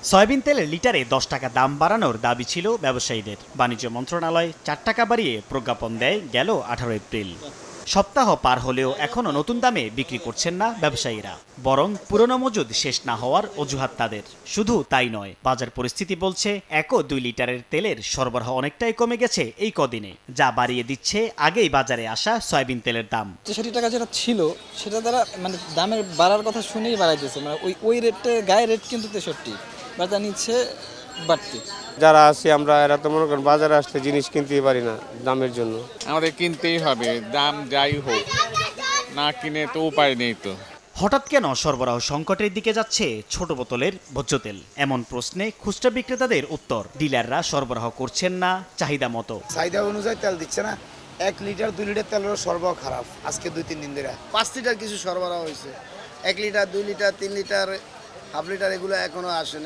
Soybean তেলের লিটারে 10 টাকা দাম বাড়ানোর দাবি ছিল ব্যবসায়ীদের। বাণিজ্য মন্ত্রণালয় 4 টাকা বাড়িয়ে প্রজ্ঞাপন দেয় গেল 18 এপ্রিল। সপ্তাহ পার হলেও এখনও নতুন দামে বিক্রি করছেন না ব্যবসায়ীরা, বরং পুরনো মজুদ শেষ না হওয়ার অজুহাত তাদের। শুধু তাই নয়, বাজার পরিস্থিতি বলছে 1 ও 2 লিটারের তেলের সরবরাহ অনেকটাই কমে গেছে এই কদিনে, যা বাড়িয়ে দিচ্ছে আগেই বাজারে আসা সয়াবিন তেলের দাম। 63 টাকা যেটা ছিল সেটা দ্বারা দামের বাড়ার কথা শুনেই বাড়াইতেছে, ওই রেটে গায়ে রেট কিন্তু 63, বাজার নিচ্ছে বাড়তি। যারা আছি আমরা এরা তো মনে করেন বাজারে আসতে জিনিস কিনতেই পারি না দামের জন্য। আমাদের কিনতেই হবে, দাম যাই হোক, না কিনে তো উপায় নেই তো। হঠাৎ কেন সরবরাহ সংকটের দিকে যাচ্ছে ছোট বোতলের ভোজ্য তেল? এমন প্রশ্নে খুচরা বিক্রেতাদের উত্তর, ডিলাররা সরবরাহ করছেন না চাহিদা মতো। চাহিদা অনুযায়ী তেল দিচ্ছে না। 1 লিটার 2 লিটার তেলের সরবরাহ খারাপ আজকে 2-3 দিন ধরে। 5 লিটার কিছু সরবরাহ হয়েছে, 1 litre 2 litre 3 litre half litre এগুলো এখনো আসে না।